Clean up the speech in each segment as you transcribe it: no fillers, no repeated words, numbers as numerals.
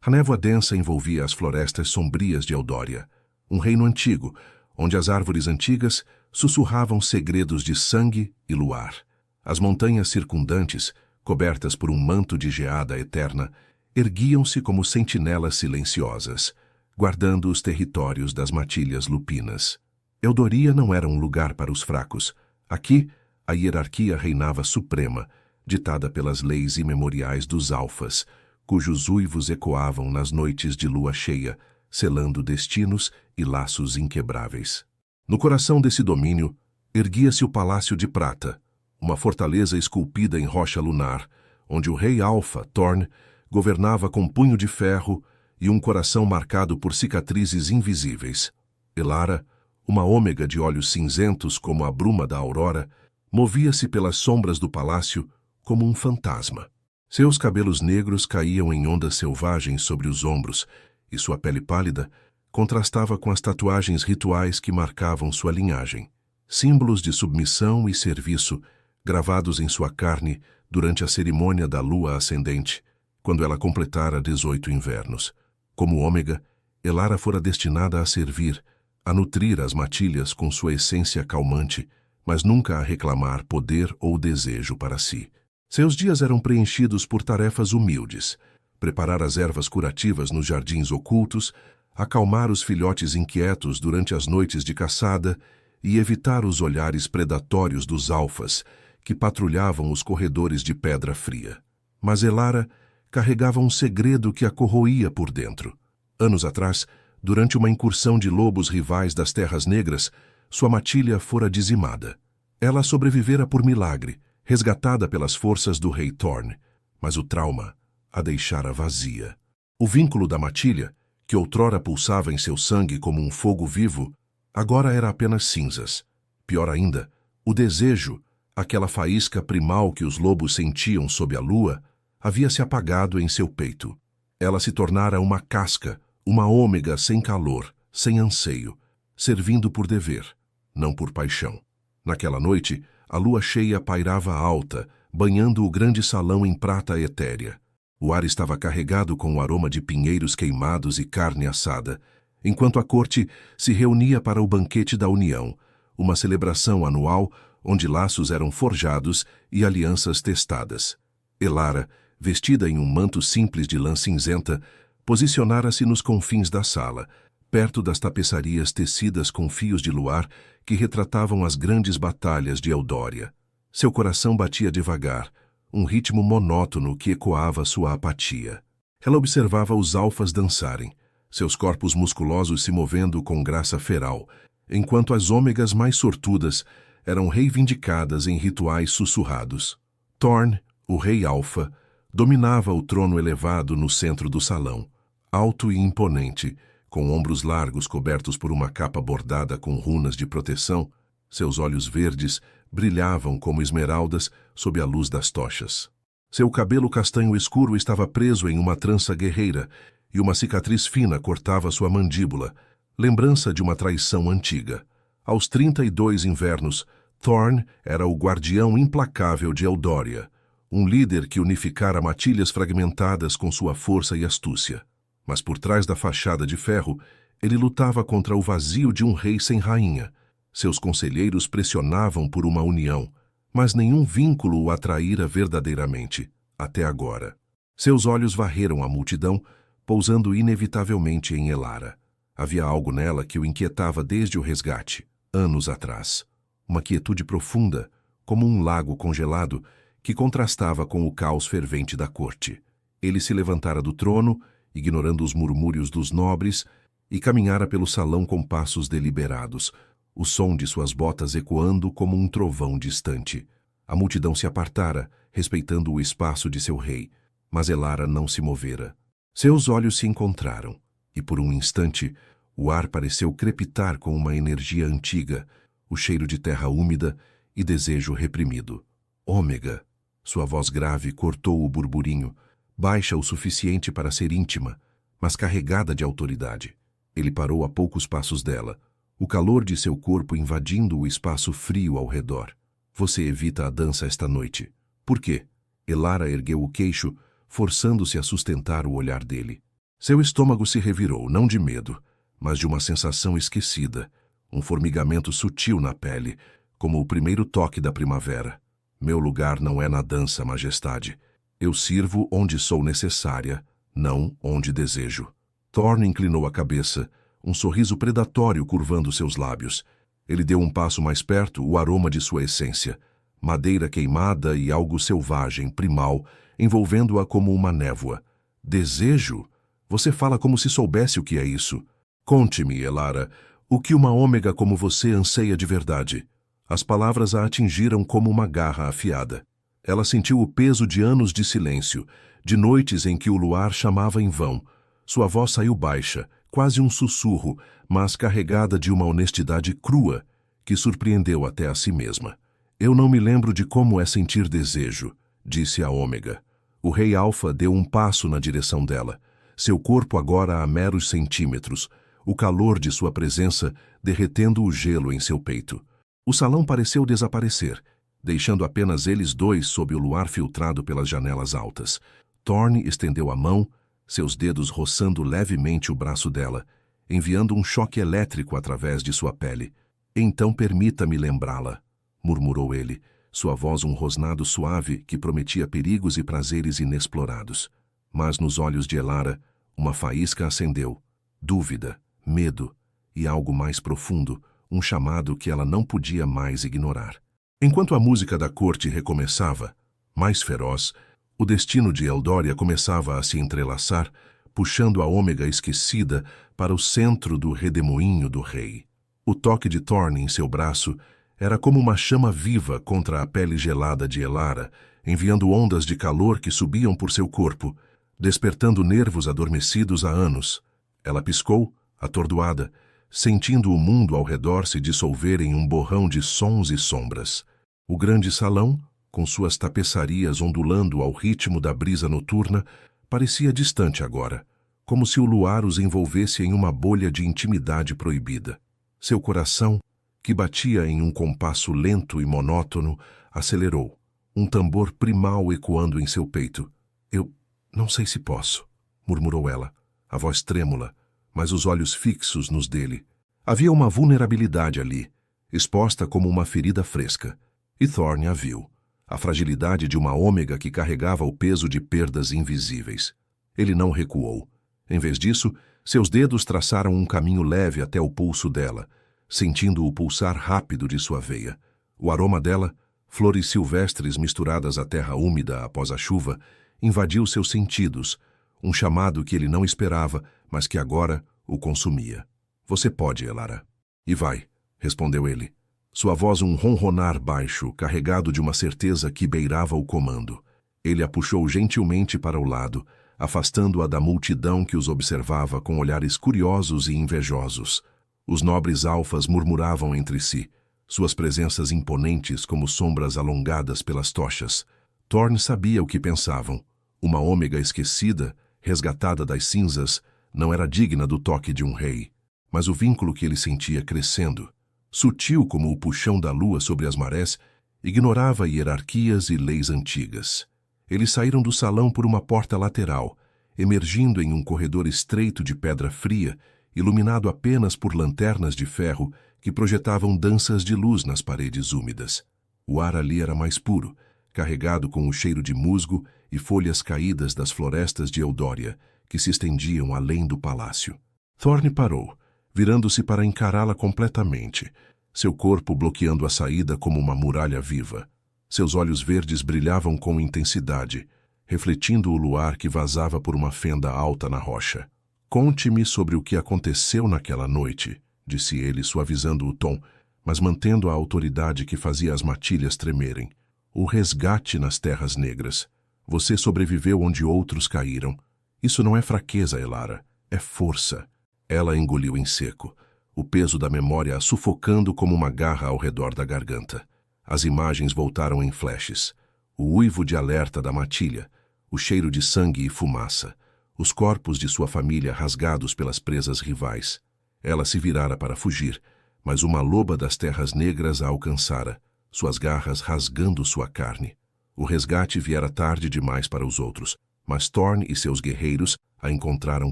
A névoa densa envolvia as florestas sombrias de Eldória, um reino antigo, onde as árvores antigas sussurravam segredos de sangue e luar. As montanhas circundantes, cobertas por um manto de geada eterna, erguiam-se como sentinelas silenciosas, guardando os territórios das matilhas lupinas. Eldoria não era um lugar para os fracos. Aqui, a hierarquia reinava suprema, ditada pelas leis imemoriais dos alfas, cujos uivos ecoavam nas noites de lua cheia, selando destinos e laços inquebráveis. No coração desse domínio, erguia-se o Palácio de Prata, uma fortaleza esculpida em rocha lunar, onde o rei Alfa, Thorn, governava com punho de ferro e um coração marcado por cicatrizes invisíveis. Elara, uma ômega de olhos cinzentos como a bruma da aurora, movia-se pelas sombras do palácio como um fantasma. Seus cabelos negros caíam em ondas selvagens sobre os ombros, e sua pele pálida contrastava com as tatuagens rituais que marcavam sua linhagem, símbolos de submissão e serviço gravados em sua carne durante a cerimônia da lua ascendente, quando ela completara 18 invernos. Como ômega, Elara fora destinada a servir, a nutrir as matilhas com sua essência calmante, mas nunca a reclamar poder ou desejo para si. Seus dias eram preenchidos por tarefas humildes: preparar as ervas curativas nos jardins ocultos, acalmar os filhotes inquietos durante as noites de caçada e evitar os olhares predatórios dos alfas que patrulhavam os corredores de pedra fria. Mas Elara carregava um segredo que a corroía por dentro. Anos atrás, durante uma incursão de lobos rivais das Terras Negras, sua matilha fora dizimada. Ela sobrevivera por milagre, resgatada pelas forças do rei Thorn, mas o trauma a deixara vazia. O vínculo da matilha, que outrora pulsava em seu sangue como um fogo vivo, agora era apenas cinzas. Pior ainda, o desejo, aquela faísca primal que os lobos sentiam sob a lua, havia se apagado em seu peito. Ela se tornara uma casca, uma ômega sem calor, sem anseio, servindo por dever, não por paixão. Naquela noite, a lua cheia pairava alta, banhando o grande salão em prata etérea. O ar estava carregado com o aroma de pinheiros queimados e carne assada, enquanto a corte se reunia para o banquete da União, uma celebração anual onde laços eram forjados e alianças testadas. Elara, vestida em um manto simples de lã cinzenta, posicionara-se nos confins da sala, perto das tapeçarias tecidas com fios de luar que retratavam as grandes batalhas de Eldória. Seu coração batia devagar, um ritmo monótono que ecoava sua apatia. Ela observava os alfas dançarem, seus corpos musculosos se movendo com graça feral, enquanto as ômegas mais sortudas eram reivindicadas em rituais sussurrados. Thorn, o rei Alfa, dominava o trono elevado no centro do salão, alto e imponente, com ombros largos cobertos por uma capa bordada com runas de proteção. Seus olhos verdes brilhavam como esmeraldas sob a luz das tochas. Seu cabelo castanho escuro estava preso em uma trança guerreira e uma cicatriz fina cortava sua mandíbula, lembrança de uma traição antiga. Aos 32 invernos, Thorn era o guardião implacável de Eldória, um líder que unificara matilhas fragmentadas com sua força e astúcia. Mas por trás da fachada de ferro, ele lutava contra o vazio de um rei sem rainha. Seus conselheiros pressionavam por uma união, mas nenhum vínculo o atraíra verdadeiramente, até agora. Seus olhos varreram a multidão, pousando inevitavelmente em Elara. Havia algo nela que o inquietava desde o resgate, anos atrás. Uma quietude profunda, como um lago congelado, que contrastava com o caos fervente da corte. Ele se levantara do trono, ignorando os murmúrios dos nobres, e caminhara pelo salão com passos deliberados, o som de suas botas ecoando como um trovão distante. A multidão se apartara, respeitando o espaço de seu rei, mas Elara não se movera. Seus olhos se encontraram, e por um instante o ar pareceu crepitar com uma energia antiga, o cheiro de terra úmida e desejo reprimido. Ômega, sua voz grave cortou o burburinho, baixa o suficiente para ser íntima, mas carregada de autoridade. Ele parou a poucos passos dela, o calor de seu corpo invadindo o espaço frio ao redor. Você evita a dança esta noite. Por quê? Elara ergueu o queixo, forçando-se a sustentar o olhar dele. Seu estômago se revirou, não de medo, mas de uma sensação esquecida, um formigamento sutil na pele, como o primeiro toque da primavera. Meu lugar não é na dança, majestade. Eu sirvo onde sou necessária, não onde desejo. Thorne inclinou a cabeça, um sorriso predatório curvando seus lábios. Ele deu um passo mais perto, o aroma de sua essência. Madeira queimada e algo selvagem, primal, envolvendo-a como uma névoa. Desejo? Você fala como se soubesse o que é isso. Conte-me, Elara, o que uma ômega como você anseia de verdade. As palavras a atingiram como uma garra afiada. Ela sentiu o peso de anos de silêncio, de noites em que o luar chamava em vão. Sua voz saiu baixa, quase um sussurro, mas carregada de uma honestidade crua, que surpreendeu até a si mesma. Eu não me lembro de como é sentir desejo, disse a ômega. O rei Alfa deu um passo na direção dela. Seu corpo agora a meros centímetros, o calor de sua presença derretendo o gelo em seu peito. O salão pareceu desaparecer, deixando apenas eles dois sob o luar filtrado pelas janelas altas. Thorne estendeu a mão, seus dedos roçando levemente o braço dela, enviando um choque elétrico através de sua pele. Então permita-me lembrá-la, murmurou ele, sua voz um rosnado suave que prometia perigos e prazeres inexplorados. Mas nos olhos de Elara, uma faísca acendeu. Dúvida, medo e algo mais profundo, um chamado que ela não podia mais ignorar. Enquanto a música da corte recomeçava, mais feroz, o destino de Eldória começava a se entrelaçar, puxando a ômega esquecida para o centro do redemoinho do rei. O toque de Thorne em seu braço era como uma chama viva contra a pele gelada de Elara, enviando ondas de calor que subiam por seu corpo, despertando nervos adormecidos há anos. Ela piscou, atordoada, sentindo o mundo ao redor se dissolver em um borrão de sons e sombras. O grande salão, com suas tapeçarias ondulando ao ritmo da brisa noturna, parecia distante agora, como se o luar os envolvesse em uma bolha de intimidade proibida. Seu coração, que batia em um compasso lento e monótono, acelerou, um tambor primal ecoando em seu peito. Eu não sei se posso, murmurou ela, a voz trêmula, mas os olhos fixos nos dele. Havia uma vulnerabilidade ali, exposta como uma ferida fresca, e Thorne a viu, a fragilidade de uma ômega que carregava o peso de perdas invisíveis. Ele não recuou. Em vez disso, seus dedos traçaram um caminho leve até o pulso dela, sentindo o pulsar rápido de sua veia. O aroma dela, flores silvestres misturadas à terra úmida após a chuva, invadiu seus sentidos, um chamado que ele não esperava, mas que agora o consumia. Você pode, Elara. E vai, respondeu ele. Sua voz um ronronar baixo, carregado de uma certeza que beirava o comando. Ele a puxou gentilmente para o lado, afastando-a da multidão que os observava com olhares curiosos e invejosos. Os nobres alfas murmuravam entre si, suas presenças imponentes como sombras alongadas pelas tochas. Thorne sabia o que pensavam. Uma ômega esquecida, resgatada das cinzas, não era digna do toque de um rei. Mas o vínculo que ele sentia crescendo, sutil como o puxão da lua sobre as marés, ignorava hierarquias e leis antigas. Eles saíram do salão por uma porta lateral, emergindo em um corredor estreito de pedra fria, iluminado apenas por lanternas de ferro que projetavam danças de luz nas paredes úmidas. O ar ali era mais puro, carregado com o cheiro de musgo e folhas caídas das florestas de Eldória, que se estendiam além do palácio. Thorne parou, virando-se para encará-la completamente, seu corpo bloqueando a saída como uma muralha viva. Seus olhos verdes brilhavam com intensidade, refletindo o luar que vazava por uma fenda alta na rocha. Conte-me sobre o que aconteceu naquela noite, disse ele, suavizando o tom, mas mantendo a autoridade que fazia as matilhas tremerem. O resgate nas terras negras. Você sobreviveu onde outros caíram. Isso não é fraqueza, Elara, é força. Ela engoliu em seco, o peso da memória a sufocando como uma garra ao redor da garganta. As imagens voltaram em flashes. O uivo de alerta da matilha, o cheiro de sangue e fumaça, os corpos de sua família rasgados pelas presas rivais. Ela se virara para fugir, mas uma loba das terras negras a alcançara, suas garras rasgando sua carne. O resgate viera tarde demais para os outros, mas Thorn e seus guerreiros a encontraram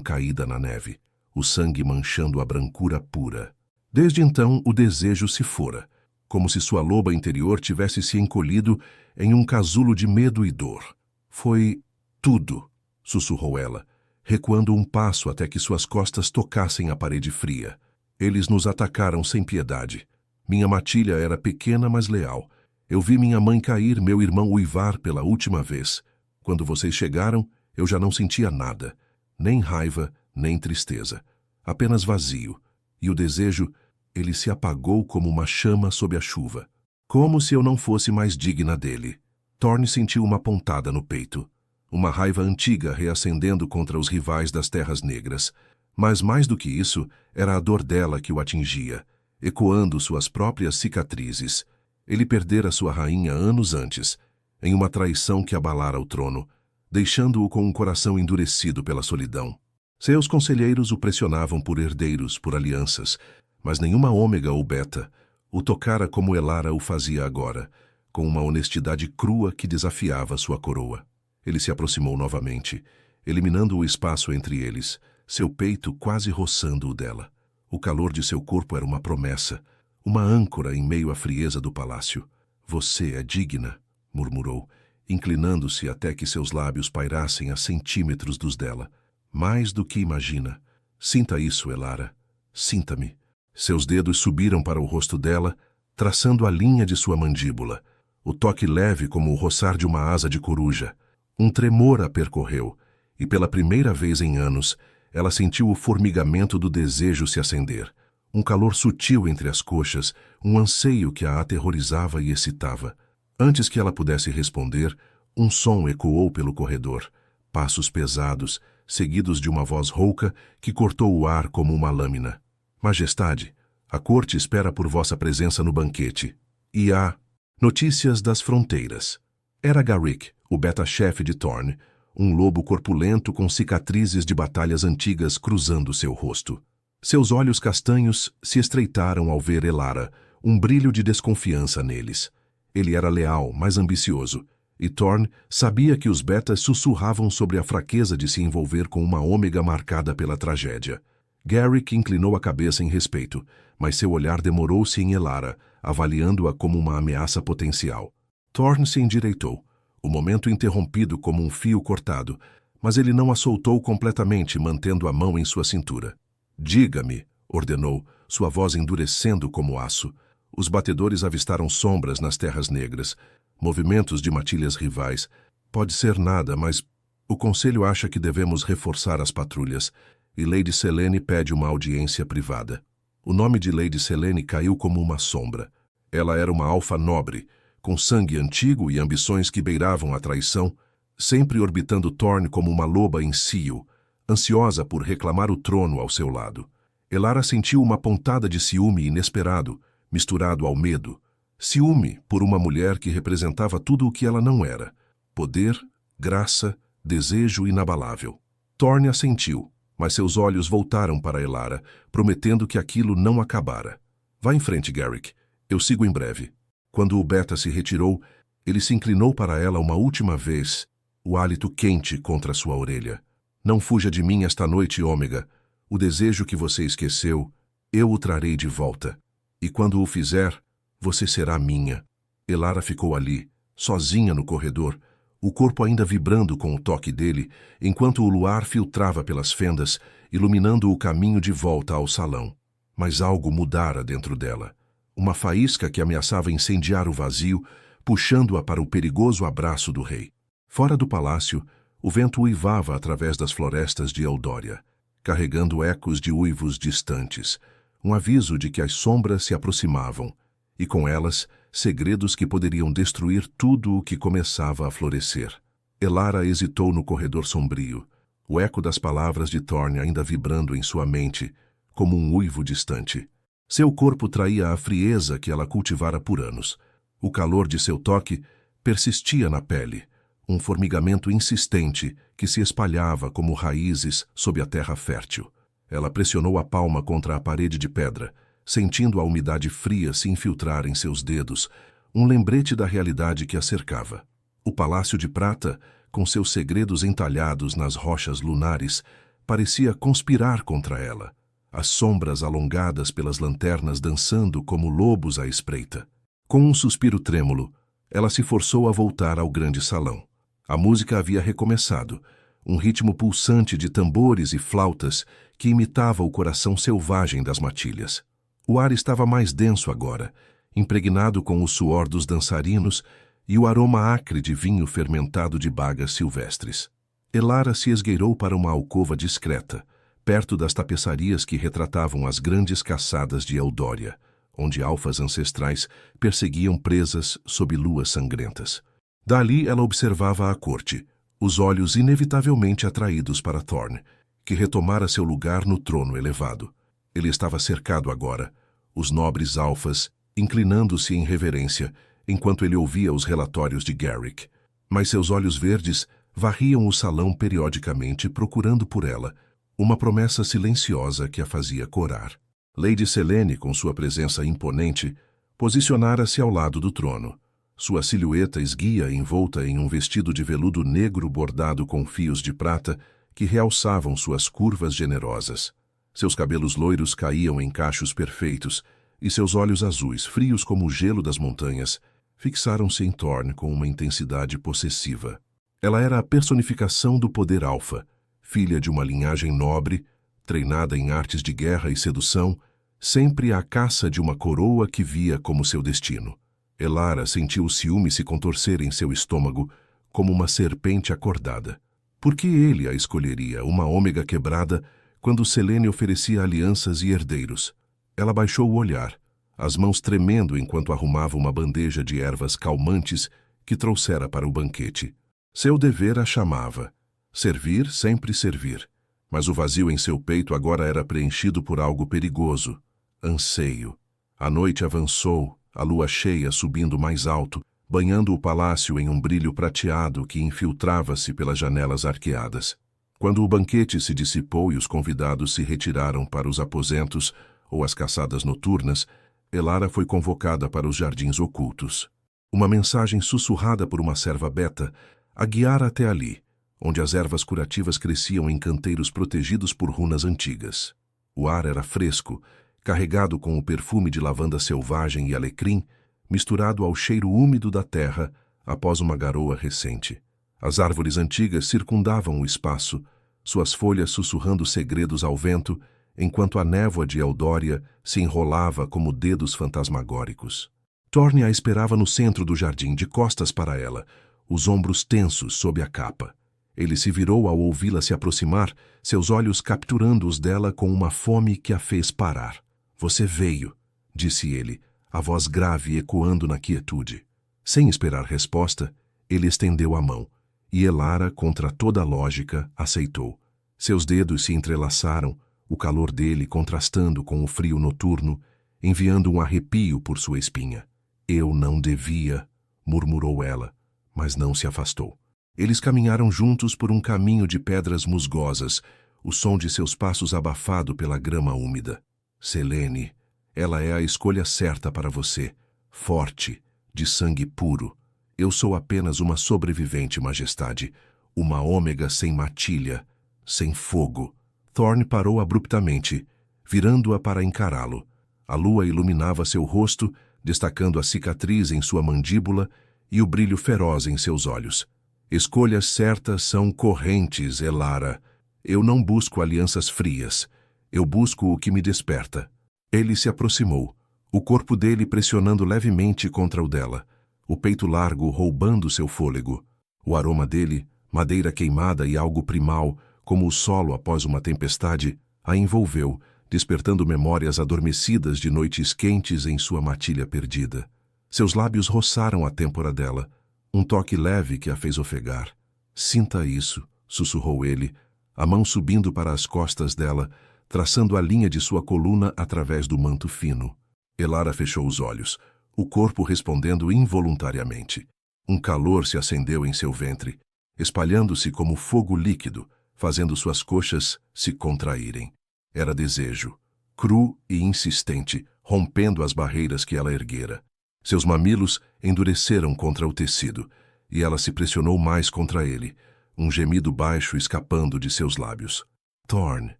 caída na neve, o sangue manchando a brancura pura. Desde então, o desejo se fora, como se sua loba interior tivesse se encolhido em um casulo de medo e dor. Foi tudo, sussurrou ela, recuando um passo até que suas costas tocassem a parede fria. Eles nos atacaram sem piedade. Minha matilha era pequena, mas leal. Eu vi minha mãe cair, meu irmão uivar pela última vez. Quando vocês chegaram, eu já não sentia nada, nem raiva, nem tristeza. Apenas vazio. E o desejo, ele se apagou como uma chama sob a chuva. Como se eu não fosse mais digna dele. Thorn sentiu uma pontada no peito. Uma raiva antiga reacendendo contra os rivais das Terras Negras. Mas mais do que isso, era a dor dela que o atingia, ecoando suas próprias cicatrizes. Ele perdera sua rainha anos antes, em uma traição que abalara o trono, deixando-o com um coração endurecido pela solidão. Seus conselheiros o pressionavam por herdeiros, por alianças, mas nenhuma ômega ou beta o tocara como Elara o fazia agora, com uma honestidade crua que desafiava sua coroa. Ele se aproximou novamente, eliminando o espaço entre eles, seu peito quase roçando o dela. O calor de seu corpo era uma promessa, uma âncora em meio à frieza do palácio. Você é digna, murmurou, inclinando-se até que seus lábios pairassem a centímetros dos dela. Mais do que imagina. Sinta isso, Elara. Sinta-me. Seus dedos subiram para o rosto dela, traçando a linha de sua mandíbula. O toque leve como o roçar de uma asa de coruja. Um tremor a percorreu, e pela primeira vez em anos, ela sentiu o formigamento do desejo se acender. Um calor sutil entre as coxas, um anseio que a aterrorizava e excitava. Antes que ela pudesse responder, um som ecoou pelo corredor. Passos pesados, seguidos de uma voz rouca que cortou o ar como uma lâmina. Majestade, a corte espera por vossa presença no banquete. E há notícias das fronteiras. Era Garrick, o beta-chefe de Thorn, um lobo corpulento com cicatrizes de batalhas antigas cruzando seu rosto. Seus olhos castanhos se estreitaram ao ver Elara, um brilho de desconfiança neles. Ele era leal, mas ambicioso, e Thorn sabia que os betas sussurravam sobre a fraqueza de se envolver com uma ômega marcada pela tragédia. Garrick inclinou a cabeça em respeito, mas seu olhar demorou-se em Elara, avaliando-a como uma ameaça potencial. Thorn se endireitou, o momento interrompido como um fio cortado, mas ele não a soltou completamente, mantendo a mão em sua cintura. Diga-me, ordenou, sua voz endurecendo como aço. Os batedores avistaram sombras nas Terras Negras, movimentos de matilhas rivais. Pode ser nada, mas o Conselho acha que devemos reforçar as patrulhas, e Lady Selene pede uma audiência privada. O nome de Lady Selene caiu como uma sombra. Ela era uma alfa nobre, com sangue antigo e ambições que beiravam a traição, sempre orbitando Thorn como uma loba em cio, ansiosa por reclamar o trono ao seu lado. Elara sentiu uma pontada de ciúme inesperado, misturado ao medo. Ciúme por uma mulher que representava tudo o que ela não era. Poder, graça, desejo inabalável. Thorn assentiu, mas seus olhos voltaram para Elara, prometendo que aquilo não acabara. Vá em frente, Garrick. Eu sigo em breve. Quando o beta se retirou, ele se inclinou para ela uma última vez, o hálito quente contra sua orelha. Não fuja de mim esta noite, Ômega. O desejo que você esqueceu, eu o trarei de volta. E quando o fizer, você será minha. Elara ficou ali, sozinha no corredor, o corpo ainda vibrando com o toque dele, enquanto o luar filtrava pelas fendas, iluminando o caminho de volta ao salão. Mas algo mudara dentro dela. Uma faísca que ameaçava incendiar o vazio, puxando-a para o perigoso abraço do rei. Fora do palácio, o vento uivava através das florestas de Eldória, carregando ecos de uivos distantes, um aviso de que as sombras se aproximavam, e com elas, segredos que poderiam destruir tudo o que começava a florescer. Elara hesitou no corredor sombrio, o eco das palavras de Thorn ainda vibrando em sua mente, como um uivo distante. Seu corpo traía a frieza que ela cultivara por anos. O calor de seu toque persistia na pele, um formigamento insistente que se espalhava como raízes sob a terra fértil. Ela pressionou a palma contra a parede de pedra, sentindo a umidade fria se infiltrar em seus dedos, um lembrete da realidade que a cercava. O Palácio de Prata com seus segredos entalhados nas rochas lunares, parecia conspirar contra ela, as sombras alongadas pelas lanternas dançando como lobos à espreita. Com um suspiro trêmulo, ela se forçou a voltar ao grande salão. A música havia recomeçado, um ritmo pulsante de tambores e flautas que imitava o coração selvagem das matilhas. O ar estava mais denso agora, impregnado com o suor dos dançarinos e o aroma acre de vinho fermentado de bagas silvestres. Elara se esgueirou para uma alcova discreta, perto das tapeçarias que retratavam as grandes caçadas de Eldória, onde alfas ancestrais perseguiam presas sob luas sangrentas. Dali ela observava a corte, os olhos inevitavelmente atraídos para Thorne, que retomara seu lugar no trono elevado. Ele estava cercado agora, os nobres alfas inclinando-se em reverência, enquanto ele ouvia os relatórios de Garrick. Mas seus olhos verdes varriam o salão periodicamente procurando por ela, uma promessa silenciosa que a fazia corar. Lady Selene, com sua presença imponente, posicionara-se ao lado do trono. Sua silhueta esguia envolta em um vestido de veludo negro bordado com fios de prata que realçavam suas curvas generosas. Seus cabelos loiros caíam em cachos perfeitos e seus olhos azuis, frios como o gelo das montanhas, fixaram-se em Thorne com uma intensidade possessiva. Ela era a personificação do poder alfa, filha de uma linhagem nobre, treinada em artes de guerra e sedução, sempre à caça de uma coroa que via como seu destino. Elara sentiu o ciúme se contorcer em seu estômago como uma serpente acordada. Por que ele a escolheria, uma ômega quebrada, quando Selene oferecia alianças e herdeiros? Ela baixou o olhar, as mãos tremendo enquanto arrumava uma bandeja de ervas calmantes que trouxera para o banquete. Seu dever a chamava. Servir, sempre servir. Mas o vazio em seu peito agora era preenchido por algo perigoso. Anseio. A noite avançou, a lua cheia subindo mais alto, banhando o palácio em um brilho prateado que infiltrava-se pelas janelas arqueadas. Quando o banquete se dissipou e os convidados se retiraram para os aposentos ou as caçadas noturnas, Elara foi convocada para os jardins ocultos. Uma mensagem sussurrada por uma serva beta a guiara até ali, onde as ervas curativas cresciam em canteiros protegidos por runas antigas. O ar era fresco, carregado com o perfume de lavanda selvagem e alecrim, misturado ao cheiro úmido da terra após uma garoa recente. As árvores antigas circundavam o espaço, suas folhas sussurrando segredos ao vento, enquanto a névoa de Eldória se enrolava como dedos fantasmagóricos. Thorne a esperava no centro do jardim, de costas para ela, os ombros tensos sob a capa. Ele se virou ao ouvi-la se aproximar, seus olhos capturando os dela com uma fome que a fez parar. "Você veio", disse ele, a voz grave ecoando na quietude. Sem esperar resposta, ele estendeu a mão, e Elara, contra toda a lógica, aceitou. Seus dedos se entrelaçaram, o calor dele contrastando com o frio noturno, enviando um arrepio por sua espinha. "Eu não devia", murmurou ela, mas não se afastou. Eles caminharam juntos por um caminho de pedras musgosas, o som de seus passos abafado pela grama úmida. "Selene, ela é a escolha certa para você, forte, de sangue puro. Eu sou apenas uma sobrevivente, majestade, uma ômega sem matilha, sem fogo." Thorne parou abruptamente, virando-a para encará-lo. A lua iluminava seu rosto, destacando a cicatriz em sua mandíbula e o brilho feroz em seus olhos. "Escolhas certas são correntes, Elara. Eu não busco alianças frias. Eu busco o que me desperta." Ele se aproximou, o corpo dele pressionando levemente contra o dela, o peito largo roubando seu fôlego. O aroma dele, madeira queimada e algo primal, como o solo após uma tempestade, a envolveu, despertando memórias adormecidas de noites quentes em sua matilha perdida. Seus lábios roçaram a têmpora dela, um toque leve que a fez ofegar. "Sinta isso", sussurrou ele, a mão subindo para as costas dela, traçando a linha de sua coluna através do manto fino. Elara fechou os olhos, o corpo respondendo involuntariamente. Um calor se acendeu em seu ventre, espalhando-se como fogo líquido, fazendo suas coxas se contraírem. Era desejo, cru e insistente, rompendo as barreiras que ela erguera. Seus mamilos endureceram contra o tecido, e ela se pressionou mais contra ele, um gemido baixo escapando de seus lábios. Thorn.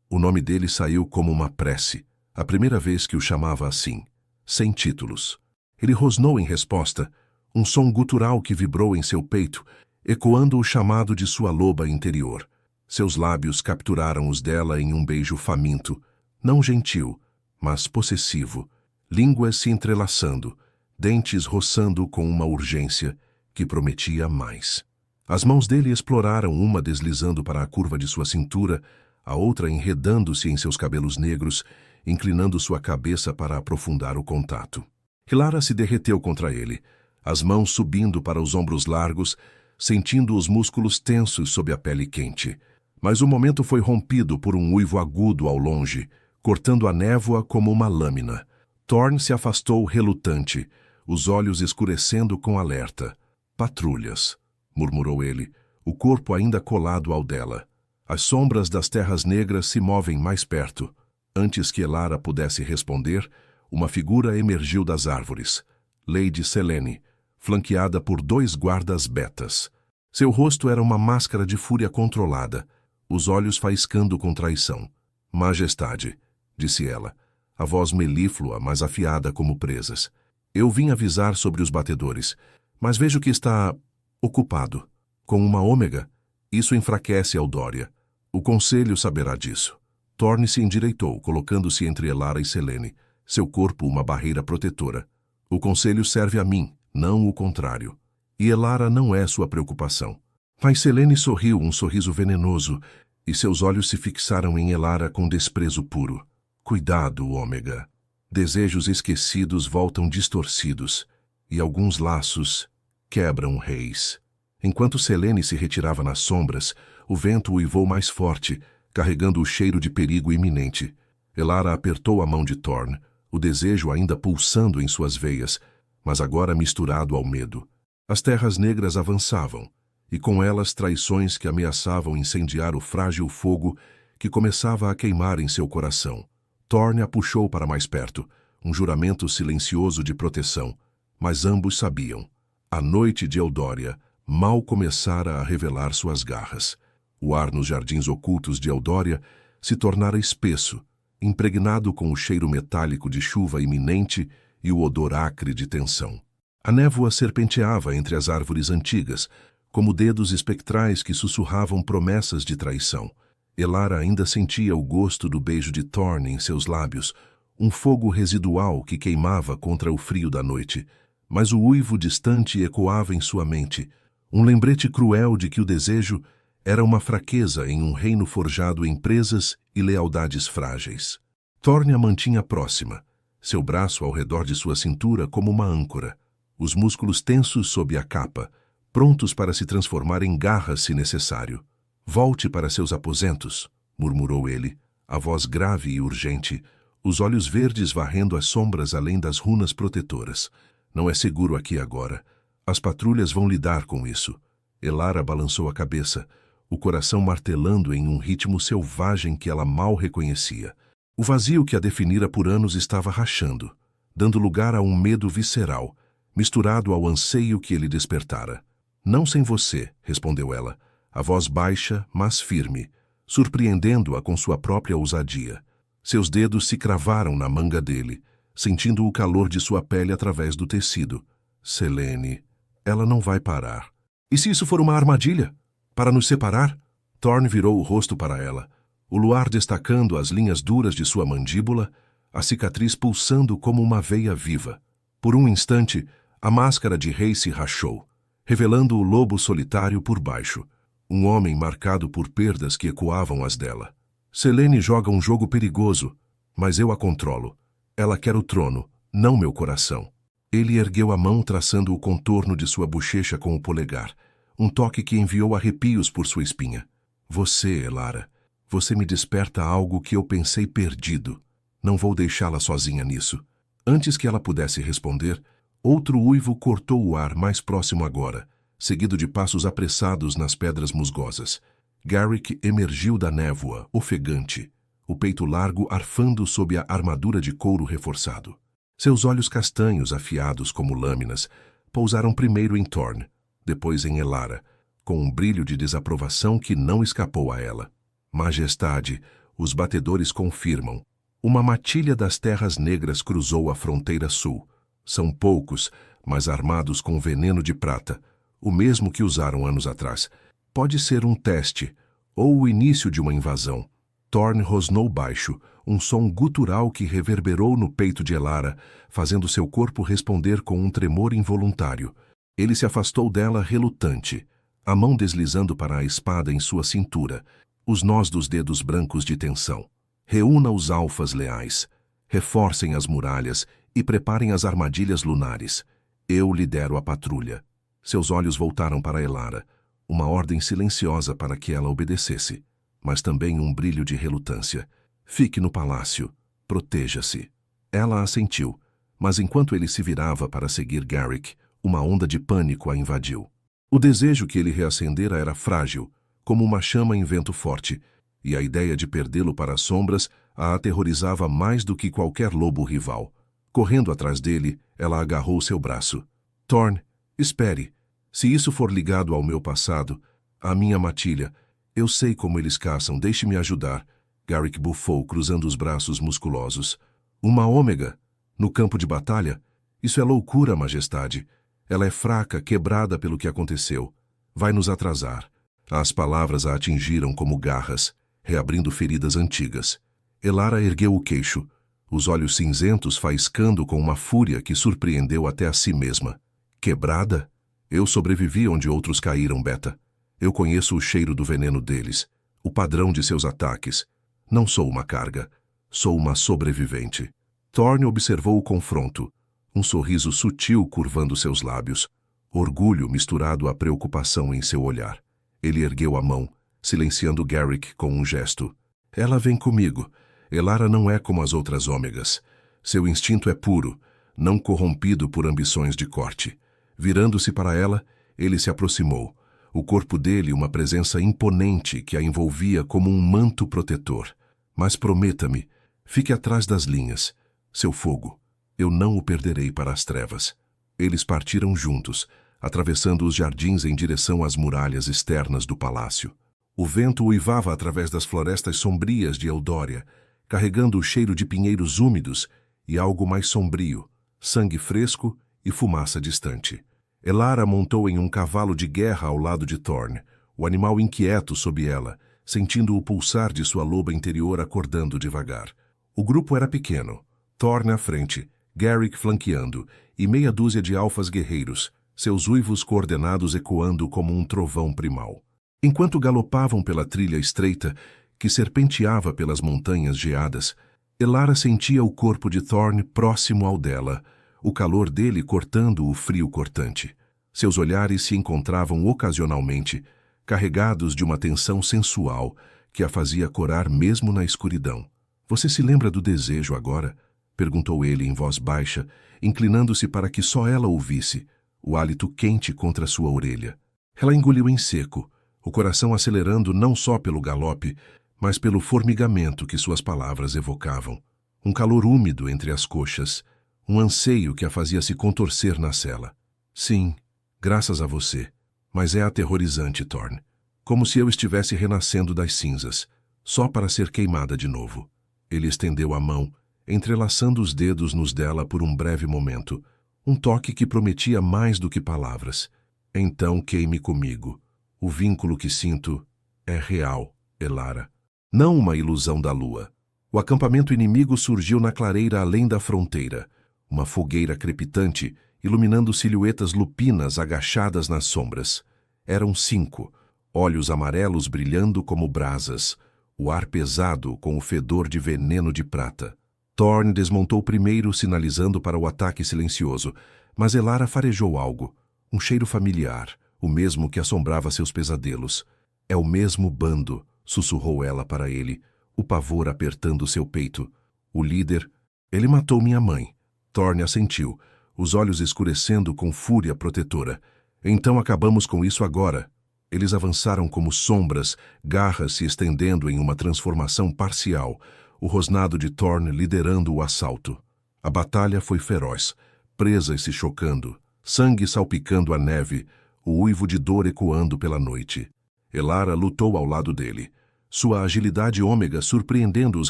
O nome dele saiu como uma prece, a primeira vez que o chamava assim, sem títulos. Ele rosnou em resposta, um som gutural que vibrou em seu peito, ecoando o chamado de sua loba interior. Seus lábios capturaram os dela em um beijo faminto, não gentil, mas possessivo, línguas se entrelaçando, dentes roçando com uma urgência que prometia mais. As mãos dele exploraram, uma deslizando para a curva de sua cintura, a outra enredando-se em seus cabelos negros, inclinando sua cabeça para aprofundar o contato. Elara se derreteu contra ele, as mãos subindo para os ombros largos, sentindo os músculos tensos sob a pele quente. Mas o momento foi rompido por um uivo agudo ao longe, cortando a névoa como uma lâmina. Thorn se afastou relutante, os olhos escurecendo com alerta. Patrulhas, murmurou ele, o corpo ainda colado ao dela. As sombras das terras negras se movem mais perto. Antes que Elara pudesse responder, uma figura emergiu das árvores. Lady Selene, flanqueada por 2 guardas betas. Seu rosto era uma máscara de fúria controlada, os olhos faiscando com traição. Majestade, disse ela, a voz melíflua, mas afiada como presas. Eu vim avisar sobre os batedores, mas vejo que está ocupado. Com uma ômega, isso enfraquece Eldória. O conselho saberá disso. Thorn se endireitou, colocando-se entre Elara e Selene, seu corpo uma barreira protetora. O conselho serve a mim, não o contrário. E Elara não é sua preocupação. Mas Selene sorriu um sorriso venenoso, e seus olhos se fixaram em Elara com desprezo puro. Cuidado, ômega. Desejos esquecidos voltam distorcidos, e alguns laços quebram reis. Enquanto Selene se retirava nas sombras, o vento uivou mais forte, carregando o cheiro de perigo iminente. Elara apertou a mão de Thorn, o desejo ainda pulsando em suas veias, mas agora misturado ao medo. As terras negras avançavam, e com elas traições que ameaçavam incendiar o frágil fogo que começava a queimar em seu coração. Thorn a puxou para mais perto, um juramento silencioso de proteção, mas ambos sabiam. A noite de Eldória mal começara a revelar suas garras. O ar nos jardins ocultos de Eldória se tornara espesso, impregnado com o cheiro metálico de chuva iminente e o odor acre de tensão. A névoa serpenteava entre as árvores antigas, como dedos espectrais que sussurravam promessas de traição. Elara ainda sentia o gosto do beijo de Thorn em seus lábios, um fogo residual que queimava contra o frio da noite, mas o uivo distante ecoava em sua mente, um lembrete cruel de que o desejo era uma fraqueza em um reino forjado em presas e lealdades frágeis. Thorn a mantinha próxima, seu braço ao redor de sua cintura como uma âncora, os músculos tensos sob a capa, prontos para se transformar em garras se necessário. Volte para seus aposentos, murmurou ele, a voz grave e urgente, os olhos verdes varrendo as sombras além das runas protetoras. Não é seguro aqui agora. As patrulhas vão lidar com isso. Elara balançou a cabeça, o coração martelando em um ritmo selvagem que ela mal reconhecia. O vazio que a definira por anos estava rachando, dando lugar a um medo visceral, misturado ao anseio que ele despertara. Não sem você, respondeu ela, a voz baixa, mas firme, surpreendendo-a com sua própria ousadia. Seus dedos se cravaram na manga dele, sentindo o calor de sua pele através do tecido. Selene, ela não vai parar. E se isso for uma armadilha? Para nos separar? Thorn virou o rosto para ela, o luar destacando as linhas duras de sua mandíbula, a cicatriz pulsando como uma veia viva. Por um instante, a máscara de rei se rachou, revelando o lobo solitário por baixo, um homem marcado por perdas que ecoavam as dela. Selene joga um jogo perigoso, mas eu a controlo. Ela quer o trono, não meu coração. Ele ergueu a mão traçando o contorno de sua bochecha com o polegar, um toque que enviou arrepios por sua espinha. Você, Elara, você me desperta algo que eu pensei perdido. Não vou deixá-la sozinha nisso. Antes que ela pudesse responder, outro uivo cortou o ar mais próximo agora, seguido de passos apressados nas pedras musgosas. Garrick emergiu da névoa, ofegante, o peito largo arfando sob a armadura de couro reforçado. Seus olhos castanhos, afiados como lâminas, pousaram primeiro em Thorn, depois em Elara, com um brilho de desaprovação que não escapou a ela. Majestade, os batedores confirmam. Uma matilha das terras negras cruzou a fronteira sul. São poucos, mas armados com veneno de prata, o mesmo que usaram anos atrás. Pode ser um teste, ou o início de uma invasão. Thorne rosnou baixo, um som gutural que reverberou no peito de Elara, fazendo seu corpo responder com um tremor involuntário. Ele se afastou dela relutante, a mão deslizando para a espada em sua cintura, os nós dos dedos brancos de tensão. Reúna os alfas leais, reforcem as muralhas e preparem as armadilhas lunares. Eu lidero a patrulha. Seus olhos voltaram para Elara, uma ordem silenciosa para que ela obedecesse, mas também um brilho de relutância. Fique no palácio, proteja-se. Ela assentiu, mas enquanto ele se virava para seguir Garrick, uma onda de pânico a invadiu. O desejo que ele reacendera era frágil, como uma chama em vento forte, e a ideia de perdê-lo para as sombras a aterrorizava mais do que qualquer lobo rival. Correndo atrás dele, ela agarrou seu braço. Thorne, espere. Se isso for ligado ao meu passado, à minha matilha, eu sei como eles caçam, deixe-me ajudar. Garrick bufou, cruzando os braços musculosos. Uma ômega? No campo de batalha? Isso é loucura, majestade. Ela é fraca, quebrada pelo que aconteceu. Vai nos atrasar. As palavras a atingiram como garras, reabrindo feridas antigas. Elara ergueu o queixo, os olhos cinzentos faiscando com uma fúria que surpreendeu até a si mesma. Quebrada? Eu sobrevivi onde outros caíram, Beta. Eu conheço o cheiro do veneno deles, o padrão de seus ataques. Não sou uma carga, sou uma sobrevivente. Thorne observou o confronto, um sorriso sutil curvando seus lábios, orgulho misturado à preocupação em seu olhar. Ele ergueu a mão, silenciando Garrick com um gesto. Ela vem comigo. Elara não é como as outras ômegas. Seu instinto é puro, não corrompido por ambições de corte. Virando-se para ela, ele se aproximou. O corpo dele uma presença imponente que a envolvia como um manto protetor. Mas prometa-me, fique atrás das linhas. Seu fogo, eu não o perderei para as trevas. Eles partiram juntos, atravessando os jardins em direção às muralhas externas do palácio. O vento uivava através das florestas sombrias de Eldória, carregando o cheiro de pinheiros úmidos e algo mais sombrio, sangue fresco e fumaça distante. Elara montou em um cavalo de guerra ao lado de Thorne, o animal inquieto sob ela, sentindo o pulsar de sua loba interior acordando devagar. O grupo era pequeno, Thorne à frente, Garrick flanqueando, e meia dúzia de alfas guerreiros, seus uivos coordenados ecoando como um trovão primal. Enquanto galopavam pela trilha estreita, que serpenteava pelas montanhas geadas, Elara sentia o corpo de Thorne próximo ao dela, o calor dele cortando o frio cortante. Seus olhares se encontravam ocasionalmente, carregados de uma tensão sensual que a fazia corar mesmo na escuridão. Você se lembra do desejo agora? Perguntou ele em voz baixa, inclinando-se para que só ela ouvisse, o hálito quente contra sua orelha. Ela engoliu em seco, o coração acelerando não só pelo galope, mas pelo formigamento que suas palavras evocavam. Um calor úmido entre as coxas, um anseio que a fazia se contorcer na cela. Sim, graças a você, mas é aterrorizante, Thorne. Como se eu estivesse renascendo das cinzas, só para ser queimada de novo. Ele estendeu a mão, entrelaçando os dedos nos dela por um breve momento, um toque que prometia mais do que palavras. Então queime comigo. O vínculo que sinto é real, Elara. Não uma ilusão da lua. O acampamento inimigo surgiu na clareira além da fronteira, uma fogueira crepitante, iluminando silhuetas lupinas agachadas nas sombras. Eram 5, olhos amarelos brilhando como brasas, o ar pesado com o fedor de veneno de prata. Thorne desmontou primeiro, sinalizando para o ataque silencioso, mas Elara farejou algo, um cheiro familiar, o mesmo que assombrava seus pesadelos. É o mesmo bando, sussurrou ela para ele, o pavor apertando seu peito. O líder, ele matou minha mãe. Thorne assentiu, os olhos escurecendo com fúria protetora. Então acabamos com isso agora. Eles avançaram como sombras, garras se estendendo em uma transformação parcial, o rosnado de Thorne liderando o assalto. A batalha foi feroz, presas se chocando, sangue salpicando a neve, o uivo de dor ecoando pela noite. Elara lutou ao lado dele, sua agilidade ômega surpreendendo os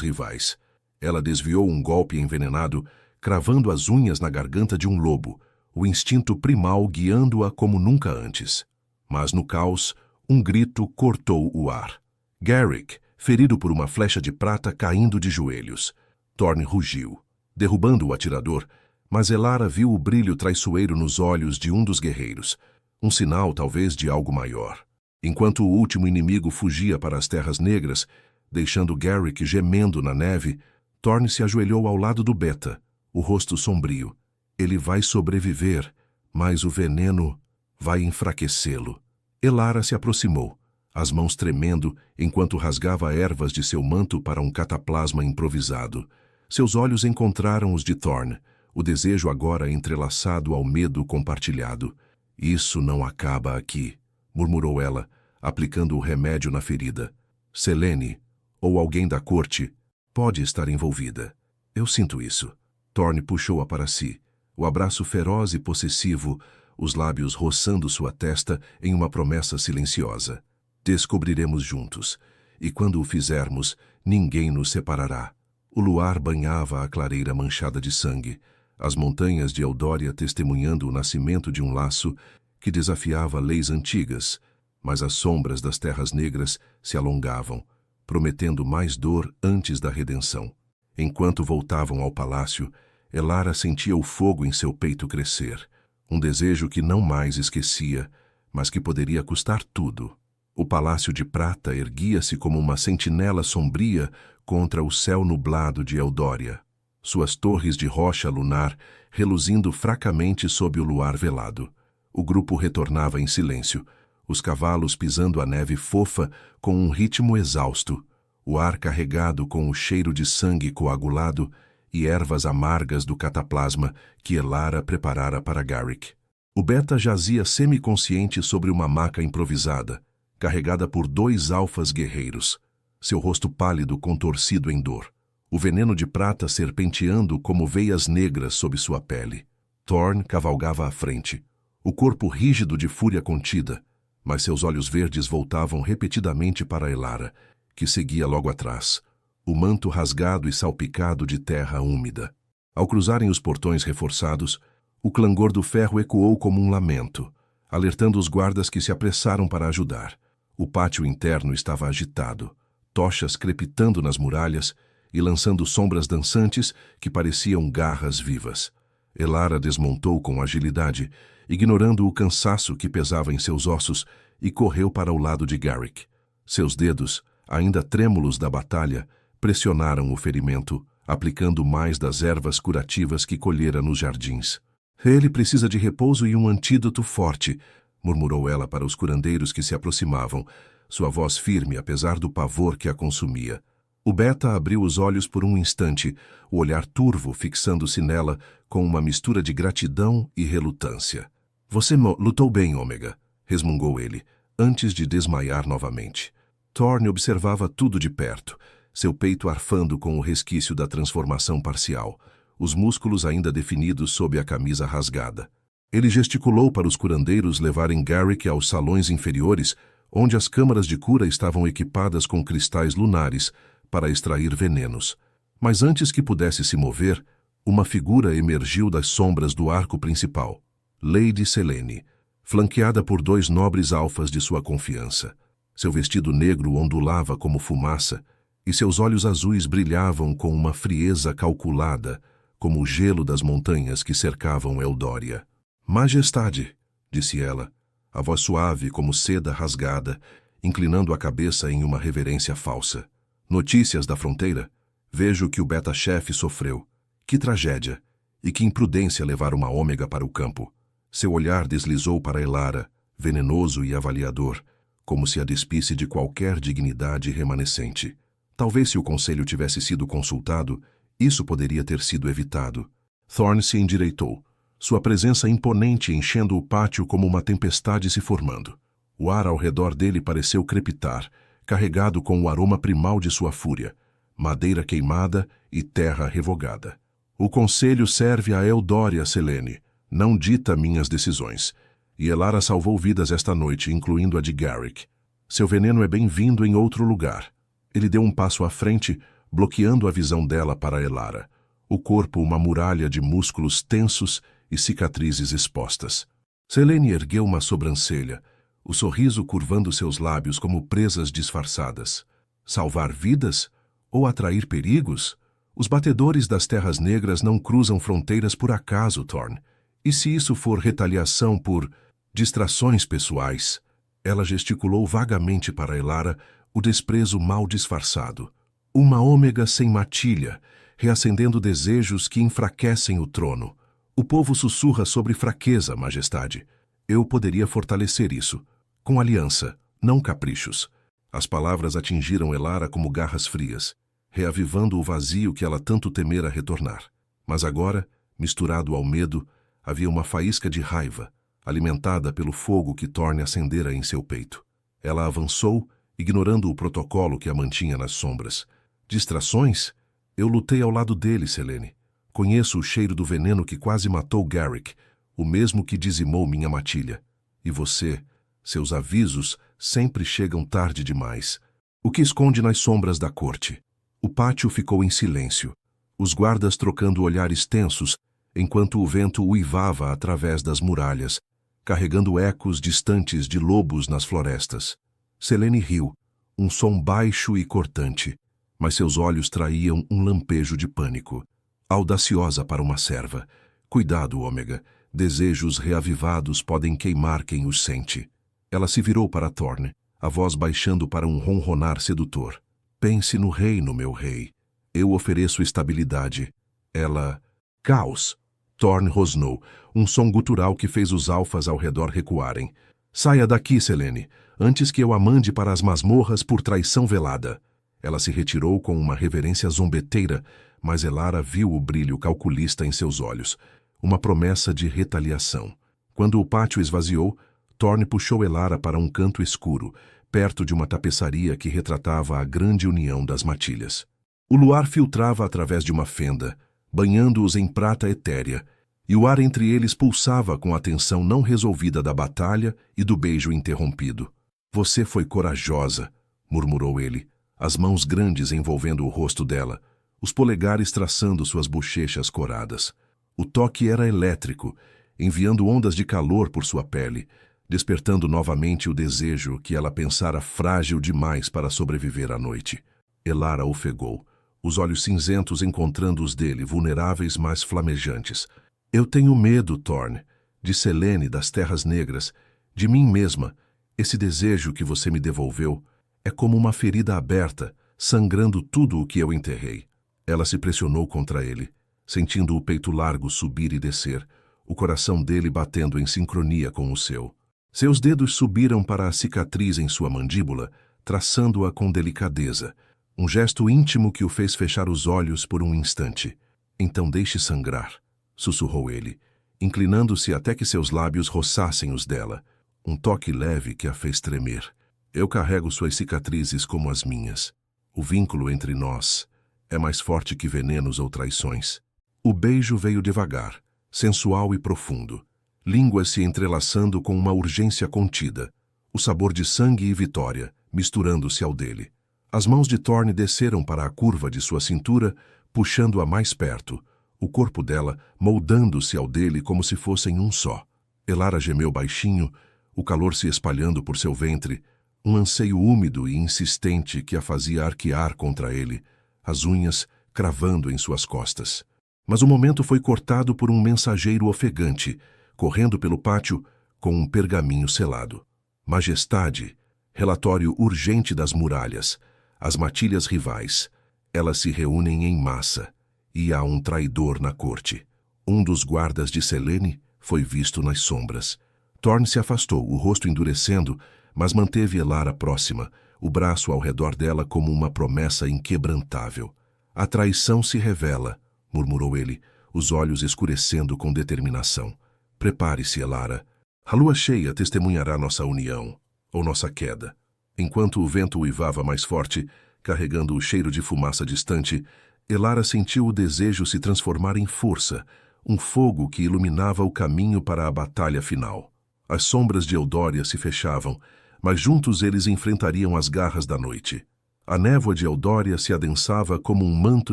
rivais. Ela desviou um golpe envenenado, cravando as unhas na garganta de um lobo, o instinto primal guiando-a como nunca antes. Mas no caos, um grito cortou o ar. Garrick, ferido por uma flecha de prata, caindo de joelhos. Thorne rugiu, derrubando o atirador, mas Elara viu o brilho traiçoeiro nos olhos de um dos guerreiros, um sinal talvez de algo maior. Enquanto o último inimigo fugia para as Terras Negras, deixando Garrick gemendo na neve, Thorne se ajoelhou ao lado do Beta, o rosto sombrio. Ele vai sobreviver, mas o veneno vai enfraquecê-lo. Elara se aproximou, as mãos tremendo enquanto rasgava ervas de seu manto para um cataplasma improvisado. Seus olhos encontraram os de Thorne, o desejo agora entrelaçado ao medo compartilhado. Isso não acaba aqui, murmurou ela, aplicando o remédio na ferida. Selene, ou alguém da corte, pode estar envolvida. Eu sinto isso. Thorne puxou-a para si, o abraço feroz e possessivo, os lábios roçando sua testa em uma promessa silenciosa. Descobriremos juntos, e quando o fizermos, ninguém nos separará. O luar banhava a clareira manchada de sangue, as montanhas de Eldória testemunhando o nascimento de um laço que desafiava leis antigas, mas as sombras das Terras Negras se alongavam, prometendo mais dor antes da redenção. Enquanto voltavam ao palácio, Elara sentia o fogo em seu peito crescer, um desejo que não mais esquecia, mas que poderia custar tudo. O Palácio de Prata erguia-se como uma sentinela sombria contra o céu nublado de Eldória, suas torres de rocha lunar reluzindo fracamente sob o luar velado. O grupo retornava em silêncio, os cavalos pisando a neve fofa com um ritmo exausto, o ar carregado com o cheiro de sangue coagulado e ervas amargas do cataplasma que Elara preparara para Garrick. O Beta jazia semiconsciente sobre uma maca improvisada, carregada por 2 alfas guerreiros, seu rosto pálido contorcido em dor, o veneno de prata serpenteando como veias negras sob sua pele. Thorne cavalgava à frente, o corpo rígido de fúria contida, mas seus olhos verdes voltavam repetidamente para Elara, que seguia logo atrás, o manto rasgado e salpicado de terra úmida. Ao cruzarem os portões reforçados, o clangor do ferro ecoou como um lamento, alertando os guardas que se apressaram para ajudar. O pátio interno estava agitado, tochas crepitando nas muralhas e lançando sombras dançantes que pareciam garras vivas. Elara desmontou com agilidade, ignorando o cansaço que pesava em seus ossos, e correu para o lado de Garrick. Seus dedos, ainda trêmulos da batalha, pressionaram o ferimento, aplicando mais das ervas curativas que colhera nos jardins. Ele precisa de repouso e um antídoto forte, murmurou ela para os curandeiros que se aproximavam, sua voz firme apesar do pavor que a consumia. O Beta abriu os olhos por um instante, o olhar turvo fixando-se nela com uma mistura de gratidão e relutância. Você lutou bem, Ômega, resmungou ele, antes de desmaiar novamente. Thorne observava tudo de perto, seu peito arfando com o resquício da transformação parcial, os músculos ainda definidos sob a camisa rasgada. Ele gesticulou para os curandeiros levarem Garrick aos salões inferiores, onde as câmaras de cura estavam equipadas com cristais lunares para extrair venenos. Mas antes que pudesse se mover, uma figura emergiu das sombras do arco principal, Lady Selene, flanqueada por 2 nobres alfas de sua confiança. Seu vestido negro ondulava como fumaça, e seus olhos azuis brilhavam com uma frieza calculada, como o gelo das montanhas que cercavam Eldória. Majestade, disse ela, a voz suave como seda rasgada, inclinando a cabeça em uma reverência falsa. Notícias da fronteira? Vejo que o Beta-chefe sofreu. Que tragédia! E que imprudência levar uma Ômega para o campo. Seu olhar deslizou para Elara, venenoso e avaliador, como se a despisse de qualquer dignidade remanescente. Talvez se o conselho tivesse sido consultado, isso poderia ter sido evitado. Thorne se endireitou, sua presença imponente enchendo o pátio como uma tempestade se formando. O ar ao redor dele pareceu crepitar, carregado com o aroma primal de sua fúria, madeira queimada e terra revogada. O conselho serve a Eldória, Selene, não dita minhas decisões. E Elara salvou vidas esta noite, incluindo a de Garrick. Seu veneno é bem-vindo em outro lugar. Ele deu um passo à frente, bloqueando a visão dela para Elara. O corpo uma muralha de músculos tensos e cicatrizes expostas. Selene ergueu uma sobrancelha, o sorriso curvando seus lábios como presas disfarçadas. Salvar vidas? Ou atrair perigos? Os batedores das Terras Negras não cruzam fronteiras por acaso, Thorne. E se isso for retaliação por distrações pessoais? Ela gesticulou vagamente para Elara, o desprezo mal disfarçado. Uma ômega sem matilha, reacendendo desejos que enfraquecem o trono. O povo sussurra sobre fraqueza, majestade. Eu poderia fortalecer isso. Com aliança, não caprichos. As palavras atingiram Elara como garras frias, reavivando o vazio que ela tanto temera retornar. Mas agora, misturado ao medo, havia uma faísca de raiva, alimentada pelo fogo que Thorne acendera em seu peito. Ela avançou, ignorando o protocolo que a mantinha nas sombras. Distrações? Eu lutei ao lado dele, Selene. Conheço o cheiro do veneno que quase matou Garrick, o mesmo que dizimou minha matilha. E você, seus avisos sempre chegam tarde demais. O que esconde nas sombras da corte? O pátio ficou em silêncio, os guardas trocando olhares tensos, enquanto o vento uivava através das muralhas, carregando ecos distantes de lobos nas florestas. Selene riu, um som baixo e cortante, mas seus olhos traíam um lampejo de pânico. Audaciosa para uma serva. Cuidado, Ômega. Desejos reavivados podem queimar quem os sente. Ela se virou para Thorne, a voz baixando para um ronronar sedutor. Pense no reino, meu rei. Eu ofereço estabilidade. Ela... Caos. Thorne rosnou, um som gutural que fez os alfas ao redor recuarem. Saia daqui, Selene, antes que eu a mande para as masmorras por traição velada. Ela se retirou com uma reverência zombeteira, mas Elara viu o brilho calculista em seus olhos, uma promessa de retaliação. Quando o pátio esvaziou, Thorne puxou Elara para um canto escuro, perto de uma tapeçaria que retratava a grande união das matilhas. O luar filtrava através de uma fenda, banhando-os em prata etérea, e o ar entre eles pulsava com a tensão não resolvida da batalha e do beijo interrompido. Você foi corajosa, murmurou ele, as mãos grandes envolvendo o rosto dela, os polegares traçando suas bochechas coradas. O toque era elétrico, enviando ondas de calor por sua pele, despertando novamente o desejo que ela pensara frágil demais para sobreviver à noite. Elara ofegou, os olhos cinzentos encontrando os dele, vulneráveis mas flamejantes. Eu tenho medo, Thorne, de Selene das Terras Negras, de mim mesma. Esse desejo que você me devolveu é como uma ferida aberta, sangrando tudo o que eu enterrei. Ela se pressionou contra ele, sentindo o peito largo subir e descer, o coração dele batendo em sincronia com o seu. Seus dedos subiram para a cicatriz em sua mandíbula, traçando-a com delicadeza, um gesto íntimo que o fez fechar os olhos por um instante. Então deixe sangrar, sussurrou ele, inclinando-se até que seus lábios roçassem os dela, um toque leve que a fez tremer. Eu carrego suas cicatrizes como as minhas. O vínculo entre nós é mais forte que venenos ou traições. O beijo veio devagar, sensual e profundo, línguas se entrelaçando com uma urgência contida, o sabor de sangue e vitória, misturando-se ao dele. As mãos de Thorne desceram para a curva de sua cintura, puxando-a mais perto, o corpo dela moldando-se ao dele como se fossem um só. Elara gemeu baixinho, o calor se espalhando por seu ventre, um anseio úmido e insistente que a fazia arquear contra ele, as unhas cravando em suas costas. Mas o momento foi cortado por um mensageiro ofegante, correndo pelo pátio com um pergaminho selado. Majestade, relatório urgente das muralhas, as matilhas rivais. Elas se reúnem em massa, e há um traidor na corte. Um dos guardas de Selene foi visto nas sombras. Thorne se afastou, o rosto endurecendo, mas manteve Elara próxima, o braço ao redor dela como uma promessa inquebrantável. A traição se revela, murmurou ele, os olhos escurecendo com determinação. Prepare-se, Elara. A lua cheia testemunhará nossa união, ou nossa queda. Enquanto o vento uivava mais forte, carregando o cheiro de fumaça distante, Elara sentiu o desejo se transformar em força, um fogo que iluminava o caminho para a batalha final. As sombras de Eldória se fechavam, mas juntos eles enfrentariam as garras da noite. A névoa de Eldória se adensava como um manto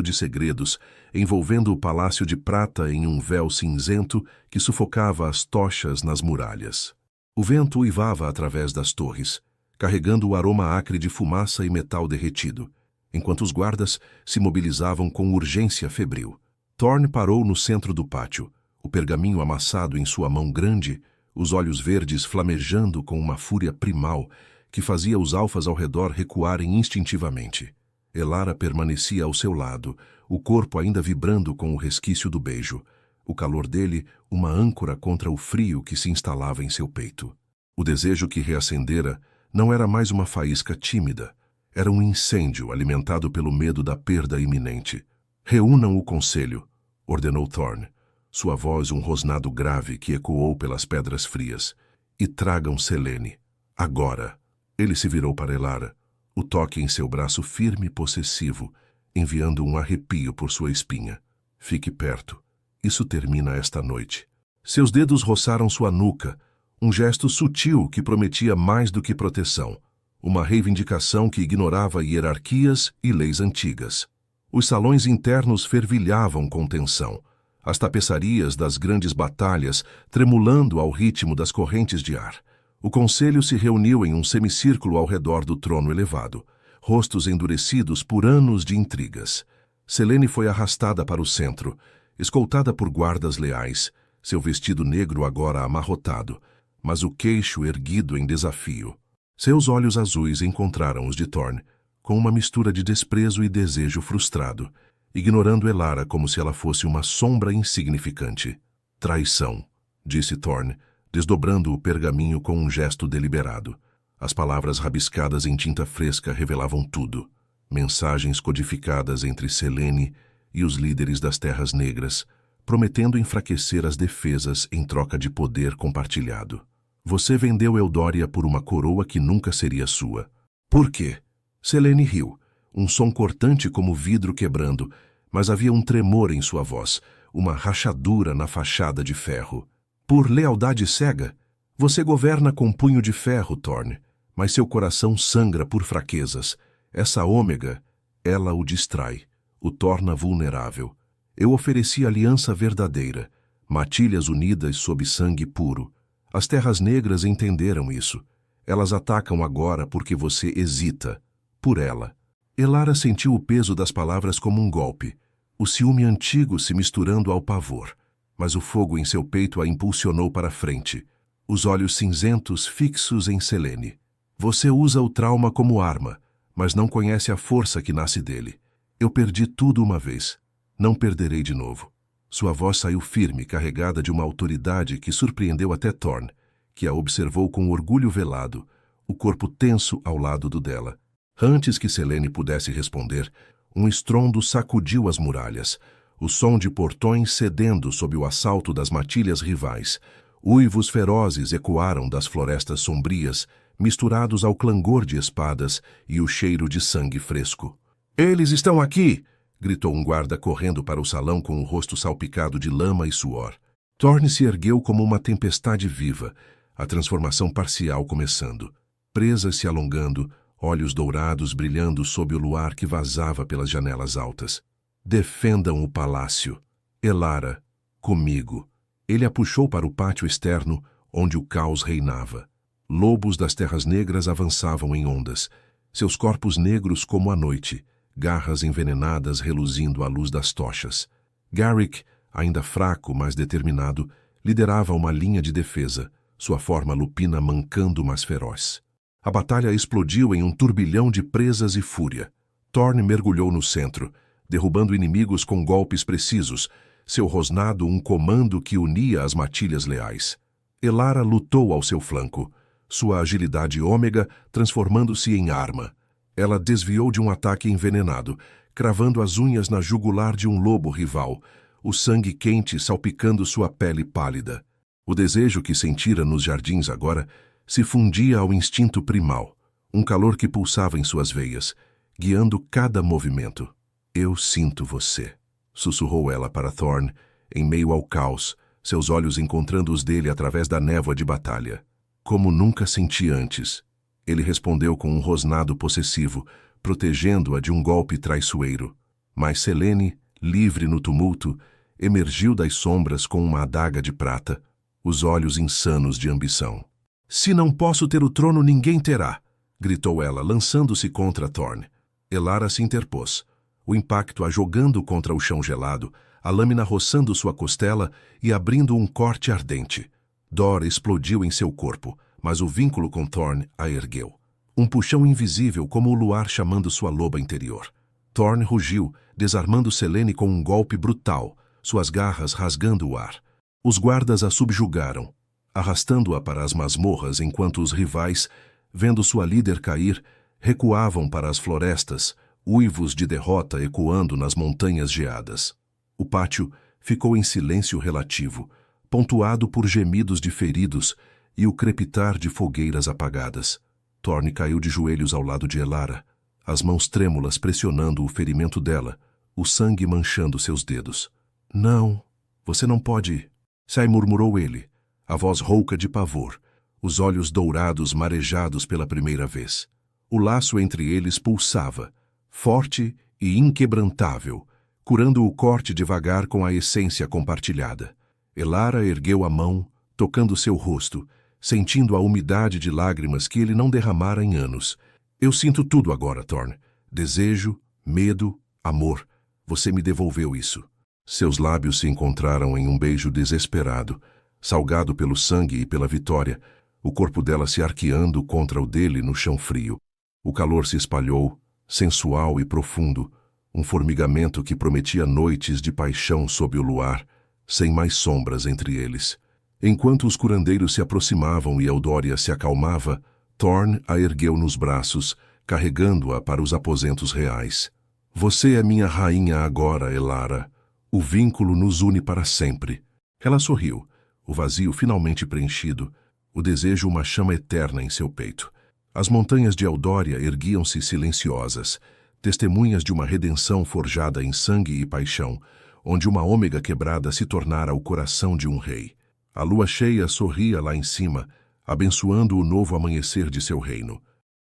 de segredos, envolvendo o palácio de prata em um véu cinzento que sufocava as tochas nas muralhas. O vento uivava através das torres, carregando o aroma acre de fumaça e metal derretido, enquanto os guardas se mobilizavam com urgência febril. Thorne parou no centro do pátio, o pergaminho amassado em sua mão grande, os olhos verdes flamejando com uma fúria primal que fazia os alfas ao redor recuarem instintivamente. Elara permanecia ao seu lado, o corpo ainda vibrando com o resquício do beijo, o calor dele uma âncora contra o frio que se instalava em seu peito. O desejo que reacendera não era mais uma faísca tímida, era um incêndio alimentado pelo medo da perda iminente. "Reúnam o conselho", ordenou Thorne, sua voz um rosnado grave que ecoou pelas pedras frias. "E tragam Selene. Agora." Ele se virou para Elara, o toque em seu braço firme e possessivo, enviando um arrepio por sua espinha. "Fique perto. Isso termina esta noite." Seus dedos roçaram sua nuca, um gesto sutil que prometia mais do que proteção, uma reivindicação que ignorava hierarquias e leis antigas. Os salões internos fervilhavam com tensão, as tapeçarias das grandes batalhas tremulando ao ritmo das correntes de ar. O conselho se reuniu em um semicírculo ao redor do trono elevado, rostos endurecidos por anos de intrigas. Selene foi arrastada para o centro, escoltada por guardas leais, seu vestido negro agora amarrotado, mas o queixo erguido em desafio. Seus olhos azuis encontraram os de Thorne, com uma mistura de desprezo e desejo frustrado, ignorando Elara como se ela fosse uma sombra insignificante. "Traição", disse Thorne, desdobrando o pergaminho com um gesto deliberado. As palavras rabiscadas em tinta fresca revelavam tudo. Mensagens codificadas entre Selene e os líderes das Terras Negras, prometendo enfraquecer as defesas em troca de poder compartilhado. "Você vendeu Eldória por uma coroa que nunca seria sua." "Por quê?" Selene riu, um som cortante como vidro quebrando, mas havia um tremor em sua voz, uma rachadura na fachada de ferro. "Por lealdade cega? Você governa com punho de ferro, Thorne, mas seu coração sangra por fraquezas. Essa ômega, ela o distrai, o torna vulnerável. Eu ofereci aliança verdadeira, matilhas unidas sob sangue puro. As Terras Negras entenderam isso. Elas atacam agora porque você hesita. Por ela." Elara sentiu o peso das palavras como um golpe, o ciúme antigo se misturando ao pavor, mas o fogo em seu peito a impulsionou para frente, os olhos cinzentos fixos em Selene. "Você usa o trauma como arma, mas não conhece a força que nasce dele. Eu perdi tudo uma vez. Não perderei de novo." Sua voz saiu firme, carregada de uma autoridade que surpreendeu até Thorne, que a observou com orgulho velado, o corpo tenso ao lado do dela. Antes que Selene pudesse responder, um estrondo sacudiu as muralhas, o som de portões cedendo sob o assalto das matilhas rivais. Uivos ferozes ecoaram das florestas sombrias, misturados ao clangor de espadas e o cheiro de sangue fresco. "Eles estão aqui!" gritou um guarda correndo para o salão com o rosto salpicado de lama e suor. Thorne se ergueu como uma tempestade viva, a transformação parcial começando. Presas se alongando, olhos dourados brilhando sob o luar que vazava pelas janelas altas. "Defendam o palácio. Elara, comigo." Ele a puxou para o pátio externo, onde o caos reinava. Lobos das Terras Negras avançavam em ondas, seus corpos negros como a noite, garras envenenadas reluzindo à luz das tochas. Garrick, ainda fraco, mas determinado, liderava uma linha de defesa, sua forma lupina mancando, mas feroz. A batalha explodiu em um turbilhão de presas e fúria. Thorne mergulhou no centro, derrubando inimigos com golpes precisos, seu rosnado um comando que unia as matilhas leais. Elara lutou ao seu flanco, sua agilidade ômega transformando-se em arma. Ela desviou de um ataque envenenado, cravando as unhas na jugular de um lobo rival, o sangue quente salpicando sua pele pálida. O desejo que sentira nos jardins agora se fundia ao instinto primal, um calor que pulsava em suas veias, guiando cada movimento. "Eu sinto você", sussurrou ela para Thorne, em meio ao caos, seus olhos encontrando os dele através da névoa de batalha. como nunca senti antes. Ele respondeu com um rosnado possessivo, protegendo-a de um golpe traiçoeiro. Mas Selene, livre no tumulto, emergiu das sombras com uma adaga de prata, os olhos insanos de ambição. "Se não posso ter o trono, ninguém terá", gritou ela, lançando-se contra Thorne. Elara se interpôs, o impacto a jogando contra o chão gelado, a lâmina roçando sua costela e abrindo um corte ardente. Dor explodiu em seu corpo, mas o vínculo com Thorne a ergueu. Um puxão invisível como o luar chamando sua loba interior. Thorne rugiu, desarmando Selene com um golpe brutal, suas garras rasgando o ar. Os guardas a subjugaram, arrastando-a para as masmorras enquanto os rivais, vendo sua líder cair, recuavam para as florestas, uivos de derrota ecoando nas montanhas geadas. O pátio ficou em silêncio relativo, pontuado por gemidos de feridos e o crepitar de fogueiras apagadas. Thorne caiu de joelhos ao lado de Elara, as mãos trêmulas pressionando o ferimento dela, o sangue manchando seus dedos. "Não, você não pode", Sai murmurou ele, a voz rouca de pavor, os olhos dourados marejados pela primeira vez. O laço entre eles pulsava, forte e inquebrantável, curando o corte devagar com a essência compartilhada. Elara ergueu a mão, tocando seu rosto, sentindo a umidade de lágrimas que ele não derramara em anos. "Eu sinto tudo agora, Thorne. Desejo, medo, amor. Você me devolveu isso." Seus lábios se encontraram em um beijo desesperado, salgado pelo sangue e pela vitória, o corpo dela se arqueando contra o dele no chão frio. O calor se espalhou, sensual e profundo, um formigamento que prometia noites de paixão sob o luar, sem mais sombras entre eles. Enquanto os curandeiros se aproximavam e Eudória se acalmava, Thorne a ergueu nos braços, carregando-a para os aposentos reais. "Você é minha rainha agora, Elara. O vínculo nos une para sempre." Ela sorriu, o vazio finalmente preenchido, o desejo uma chama eterna em seu peito. As montanhas de Eudória erguiam-se silenciosas, testemunhas de uma redenção forjada em sangue e paixão, onde uma ômega quebrada se tornara o coração de um rei. A lua cheia sorria lá em cima, abençoando o novo amanhecer de seu reino.